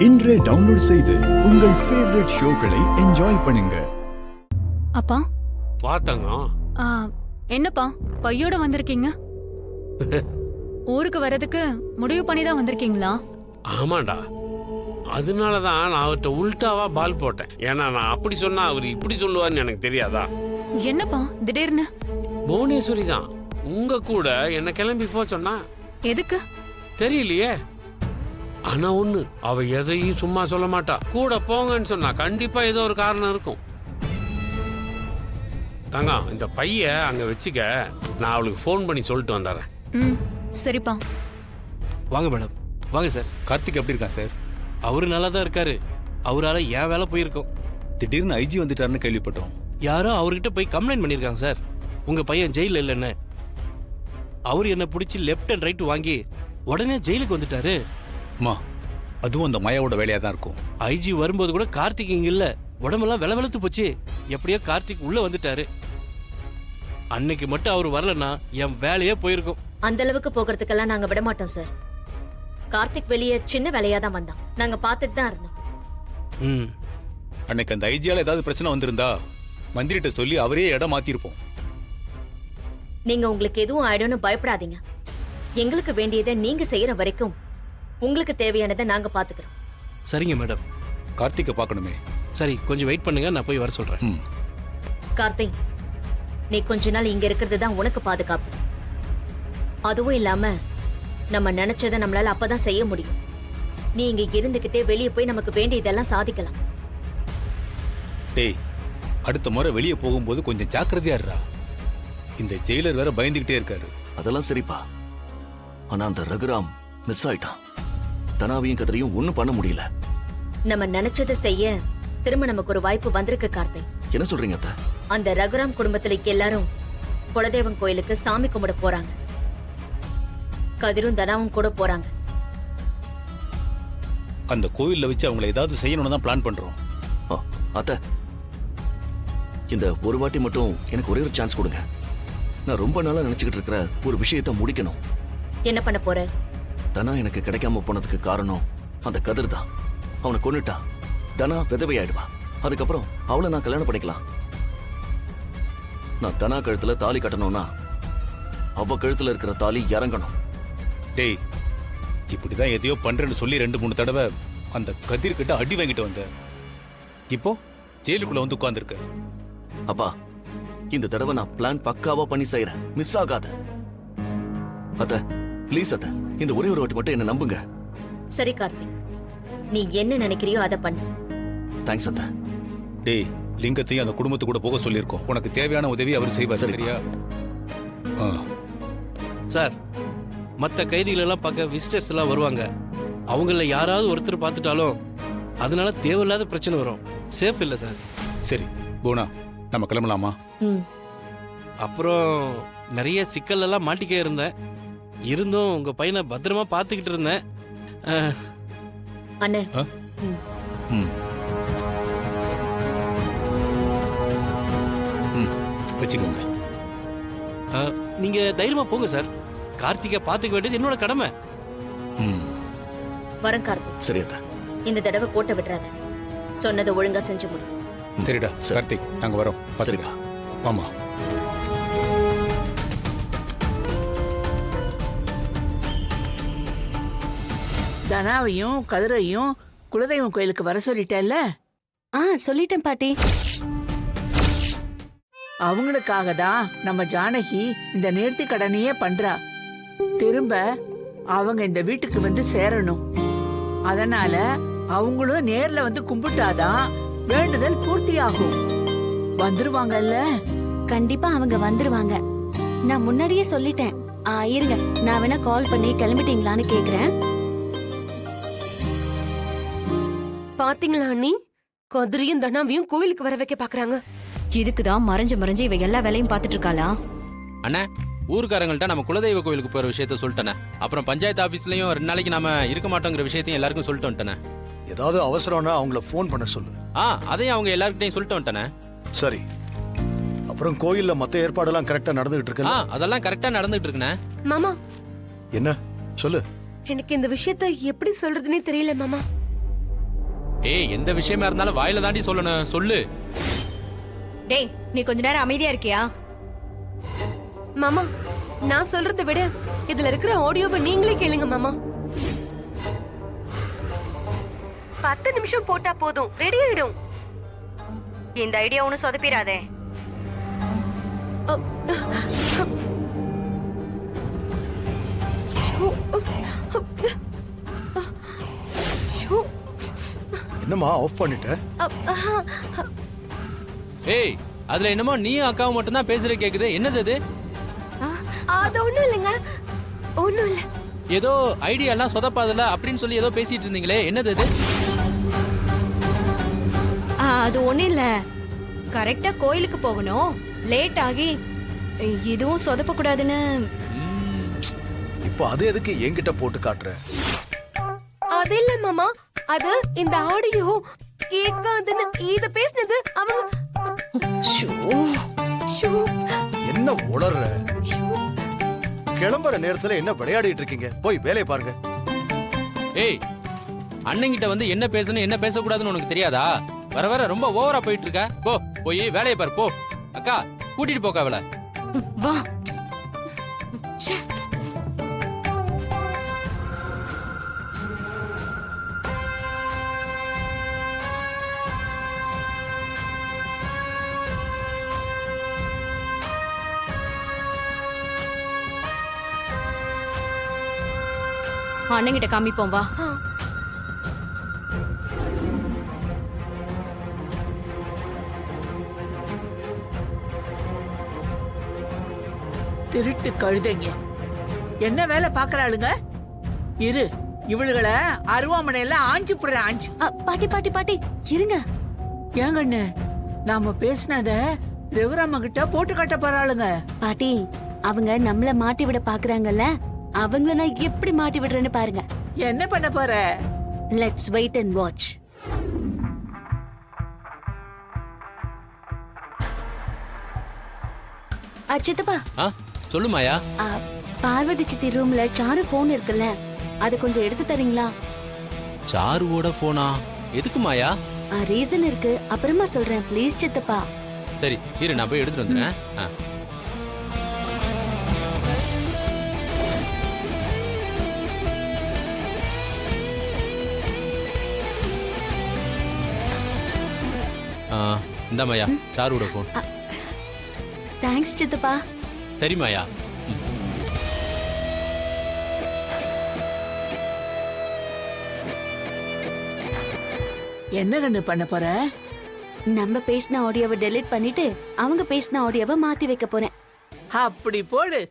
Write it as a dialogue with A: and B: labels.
A: இன்றே டவுன்லோட் செய்து உங்கள் ஃபேவரட் ஷோக்களை என்ஜாய் பண்ணுங்க.
B: அப்பா
C: பார்த்தங்க.
B: என்னப்பா பையோட வந்திருக்கீங்க? ஊருக்கு வர்றதுக்கு முடிவு பண்ணி தான் வந்திருக்கீங்களா?
C: ஆமாண்டா, அதனாலதான் நான் அவர்கிட்ட உல்டாவா பால் போட்டேன். ஏன்னா நான் அப்படி சொன்னா அவர் இப்படி சொல்லுவார்னு எனக்கு தெரியாதா?
B: என்னப்பா திடீர்னு?
C: புவனேஸ்வரி தான் உங்க கூட என்ன கிளம்பி போ சொன்னா.
B: எதுக்கு
C: தெரியலையே. ஆனா ஒண்ணு, அவ எதையும் சும்மா சொல்ல மாட்டா. கூட போங்கன்னு சொன்னா கண்டிப்பா ஏதோ ஒரு காரணம் இருக்கும். தங்க, இந்த பைய அங்க வச்சுக்க, நான் அவளுக்கு ஃபோன் பண்ணி சொல்லிட்டு வந்துடுறேன்.
B: ம் சரிப்பா.
D: வாங்க மேடம். வாங்க சார்.
E: கார்த்திக் எப்படி இருக்கான் சார்?
D: அவரு நல்லா தான் இருக்காரு. அவரால் ஏன் வேலை போயிருக்கோம்.
E: திடீர்னு ஐஜி வந்துட்டாருன்னு கேள்விப்பட்டோம்.
D: யாரோ அவர்கிட்ட போய் கம்ப்ளைண்ட் பண்ணியிருக்காங்க சார். உங்க பையன் ஜெயிலில் இல்லைன்னு. அவர் என்ன பிடிச்சி லெஃப்ட் அண்ட் ரைட் வாங்கி உடனே ஜெயிலுக்கு வந்துட்டாரு.
E: அம்மா, அதுவும் அந்த மாயாவோட வேலையா தான் இருக்கும்.
D: ஐஜி வரும்போது கூட கார்த்திக் இங்க இல்ல. உடம்பெல்லாம் வெளவெளுத்து போச்சு. எப்படியோ கார்த்திக் உள்ள வந்துட்டாரு. அன்னைக்கு மட்டும் அவர் வரலன்னா என் வேலையே போயிருக்கும்.
F: அந்த அளவுக்கு போகிறதுக்கெல்லாம் நாங்க விட மாட்டோம் சார். கார்த்திக் வெளியே சின்ன வேலையா தான் வந்தான். நாங்க பார்த்துட்டு தான் இருந்தோம்.
E: அன்னைக்கு அந்த ஐஜியால ஏதாவது பிரச்சனை வந்திருந்தா மந்திரிட்ட சொல்லி அவரே இடம் மாத்திருப்போம்.
F: நீங்க உங்களுக்கு எதுவும் ஆயிடும்னு பயப்படாதீங்க. எங்களுக்கு வேண்டியதை நீங்க செய்யற வரைக்கும் உங்களுக்கு தேவையானதை நாங்க பாத்துக்கிறோம்.
D: சரிங்க மேடம்.
E: கார்த்திகை பார்க்கணுமே.
D: சரி, கொஞ்சம் வெயிட் பண்ணுங்க, நான் போய் வர சொல்றேன்.
F: கார்த்திக், நீ கொஞ்ச நாள் இங்க இருக்கிறது தான் உனக்கு பாதுகாப்பு. அதுவும் இல்லாம நம்ம நினைச்சதை நம்மளால அப்பதான் செய்ய முடியும். நீ இங்க இருந்துகிட்டே வெளியே போய் நமக்கு வேண்டியதெல்லாம் சாதிக்கலாம்.
E: டேய், அடுத்த முறை வெளியே போகும்போது கொஞ்சம் ஜாக்கிரதையா இருடா. இந்த ஜெயிலர் வேற பயந்துகிட்டே இருக்காரு.
G: அதெல்லாம் சரிப்பா. ஆனா அந்த ரகுராம் மிஸ் ஆயிட்டான். தனாவையும் கதிரையும் ஒண்ணும் பண்ண முடியல.
F: நம்ம நினைச்சதை செய்ய திரும்ப நமக்கு ஒரு வாய்ப்பு வந்திருக்கு கார்த்திக்.
G: என்ன சொல்றீங்க அத்தை?
F: அந்த ரகுராம் குடும்பத்துல எல்லாரும் குலதெய்வம் கோயிலுக்கு சாமி கும்பிட போறாங்க. கதிரும் தனாவும் கூட போறாங்க.
E: அந்த கோயில்ல வச்சு அவங்களை ஏதாவது செய்யணும்னு தான் பிளான் பண்றோம்.
G: அத்தை, இந்த ஒரு வாட்டி மட்டும் எனக்கு ஒரே ஒரு சான்ஸ் கொடுங்க. நான் ரொம்ப நாளா நினைச்சுக்கிட்டு இருக்கிற ஒரு விஷயத்தை முடிக்கணும்.
F: என்ன பண்ண போற?
G: தனா எனக்கு கிடைக்காம போனதுக்கு காரணம் அந்த கதிர் தான். அவனை கொன்னுட்டா தனா விதவையாயிடுவா. அதுக்கப்புறம் அவளை நான் கல்யாணம் பண்ணிக்கலாம். நான் தனா கழுத்துல தாலி கட்டணும்னா அவ கழுத்துல இருக்கிற தாலி இறங்கணும்.
E: டேய், இப்படிதான் எதையோ பண்றேன்னு சொல்லி 2-3 தடவை அந்த கதிர் கிட்ட அடி வாங்கிட்டு வந்த. இப்போ ஜெயிலுக்குள்ள வந்து உட்கார்ந்துருக்க.
G: அப்பா, இந்த தடவை நான் பிளான் பக்காவா பண்ணி செய்யறேன். மிஸ் ஆகாத. அத்த ப்ளீஸ் அத்த, இந்த ஒரே ஒரு வாட்டி மட்டும் என்ன நம்புங்க.
F: சரி கார்த்திக், நீ என்ன நினைக்கிறியோ அதை பண்ணு.
G: தேங்க்ஸ் அத்த.
E: டேய், லிங்கத்தையும் அந்த குடும்பத்து கூட போக சொல்லியிருக்கோம். உனக்கு தேவையான உதவி அவர் செய்வார். சரியா?
D: சார், மற்ற கைதிகள் எல்லாம் பார்க்க விசிட்டர்ஸ் எல்லாம் வருவாங்க. அவங்கள யாராவது ஒருத்தர் பார்த்துட்டாலும் அதனால தேவையில்லாத பிரச்சனை வரும். சேஃப் இல்லை சார்.
E: சரி போனா, நம்ம கிளம்பலாமா?
D: அப்புறம் நிறைய சிக்கல் எல்லாம் மாட்டிக்க இருந்தும் உங்க பையனை பத்திரமா பார்த்துக்கிட்டு இருந்தேன்.
F: அண்ணே,
E: வச்சுக்கோங்க.
D: நீங்க தைரியமா போங்க சார். கார்த்திகை பார்த்துக்க வேண்டியது என்னோட கடமை.
F: வரேன் கார்த்திக்.
G: சரி அத்த.
F: இந்த தடவை கோட்டை விட்டுறாத. சொன்னதை ஒழுங்கா செஞ்சு முடி.
E: சரிடா கார்த்திக், நாங்க வரோம்.
G: சரிப்பா.
E: ஆமா.
H: தனாவையும் கதிரையும் குலதெய்வம் கோயிலுக்கு வர சொல்லிட்டேல்ல?
B: சொல்லிட்டேன் பாட்டி.
H: அவங்களுக்காக தான் நம்ம ஜானகி இந்த நேர்த்தி கடனையே பண்றா. திரும்ப அவங்க இந்த வீட்டுக்கு வந்து சேரணும். அதனால அவங்களும் நேர்ல வந்து கும்பிட்டாதான் வேண்டுதல் பூர்த்தி ஆகும். வந்துருவாங்கல்ல?
I: கண்டிப்பா அவங்க வந்துருவாங்க. நான் முன்னாடியே சொல்லிட்டேன். இருங்க, நான் வேணா கால் பண்ணி கிளம்பிட்டீங்களான்னு கேக்குறேன்.
J: பாத்தீங்களா அண்ணி, கதிரியும் தனாவையும் கோயிலுக்கு வர வைக்க பாக்குறாங்க.
K: இதுக்குதான் மறைஞ்சு மறைஞ்சு இவ எல்லா வேலையும் பாத்துட்டு இருக்காளா?
L: அண்ணா, ஊருக்காரங்கள்ட்ட நம்ம குலதெய்வ கோயிலுக்கு போற விஷயத்த சொல்லிட்டேனே. அப்புறம் பஞ்சாயத்து ஆபீஸ்லயும் 2 நாளைக்கு நாம இருக்க மாட்டோங்கிற விஷயத்தையும் எல்லாருக்கும் சொல்லிட்டு வந்துட்டேனே.
M: ஏதாவது அவசரம்னா அவங்கள ஃபோன் பண்ண சொல்லு.
L: அதையும் அவங்க எல்லார்கிட்டையும் சொல்லிட்டு வந்துட்டேனே.
M: சரி. அப்புறம் கோயில்ல மத்த ஏற்பாடெல்லாம் கரெக்டா நடந்துட்டு இருக்கு?
L: அதெல்லாம் கரெக்டா நடந்துட்டு இருக்குண்ணே.
M: மாமா, என்ன சொல்லு.
J: எனக்கு இந்த விஷயத்தை எப்படி சொல்றதுன்னே தெரியல மாமா.
L: ஏய் எந்த விஷயமா இருந்தாலும் வாயில தாண்டி சொல்லணும், சொல்லு.
K: டேய் நீ கொஞ்ச நேரம் அமைதியா இருக்கியா?
J: மாமா நான் சொல்றதை விட இதுல இருக்கிற ஆடியோவை நீங்களே கேளுங்க மாமா. 10 நிமிஷம் போட்டா போதும், ரெடி ஆயிடும்.
K: இந்த ஐடியா ஒன்னும் சொதப்பிடாதே.
M: என்னம்மா ஆஃப் பண்ணிட்ட?
L: ஏய் அதுல என்னமோ நீயும் அக்காவும் மட்டும் தான் பேசுற கேக்குது, என்னது அது?
J: அது ஒண்ணும் இல்லைங்க, ஒண்ணும் இல்ல.
L: ஏதோ ஐடியா எல்லாம் சொதப்பாதுல அப்படின்னு சொல்லி ஏதோ பேசிட்டு இருந்தீங்களே, என்னது அது?
K: அது ஒண்ணும் இல்ல, கரெக்டா கோயிலுக்கு போகணும், லேட் ஆகி இதுவும் சொதப்ப கூடாதுன்னு.
M: இப்போ அது எதுக்கு என்கிட்ட போட்டு காட்டுற?
J: அது இல்ல மாமா, அது இந்த ஆடியோ கேட்காதுன்னு இத பேசினது அவங்க.
M: என்ன உளர்ற? கிளம்புற நேரத்துல என்ன விளையாடிட்டு இருக்கீங்க? போய் வேலையை பாருங்க.
L: ஏய் அண்ணங்கிட்ட வந்து என்ன பேசணும் என்ன பேசக்கூடாதுன்னு உனக்கு தெரியாதா? வர வர ரொம்ப ஓவரா போயிட்டு இருக்க. போ போய் வேலையை பாரு போ. அக்கா கூட்டிட்டு போக்கா அவளை.
F: வா.
K: அண்ணங்கிட்ட காமிப்போம் வா.
H: திருட்டு கழுதைங்க என்ன வேலை பாக்குறாளுங்க? இரு இவளுகளை அருவாமனையில ஆஞ்சு புடுற ஆஞ்சு.
I: பாட்டி பாட்டி பாட்டி இருங்க.
H: ஏங்கண்ணு நாம பேசினத ரகுராம கிட்ட போட்டு காட்ட போறாளுங்க.
I: பாட்டி அவங்க நம்மள மாட்டி விட பாக்குறாங்கல்ல, அவங்கள நான் எப்படி மாட்டி விடுறேன்னு பாருங்க.
H: என்ன பண்ண போற?
I: Let's wait and watch. சித்தப்பா
L: சொல்லு மாயா.
I: பார்வதி சித்தி ரூம்ல சாரு போன் இருக்குல்ல, அது கொஞ்சம் எடுத்து தரீங்களா?
L: சாருவோட போனா எதுக்கு மாயா?
I: ரீசன் இருக்கு, அப்புறமா சொல்றேன் ப்ளீஸ் சித்தப்பா.
L: சரி இரு நான் போய் எடுத்துட்டு வந்துடுறேன். இந்த மாயா சாருவோட போன்.
I: தேங்க்ஸ் சித்தப்பா.
L: சரி மாயா.
H: என்ன கண்ணு பண்ண போற?
I: நம்ம பேசின ஆடியோவை டெலீட் பண்ணிட்டு அவங்க பேசின ஆடியோவை மாத்தி வைக்க போறேன்.
H: அப்படி போடு.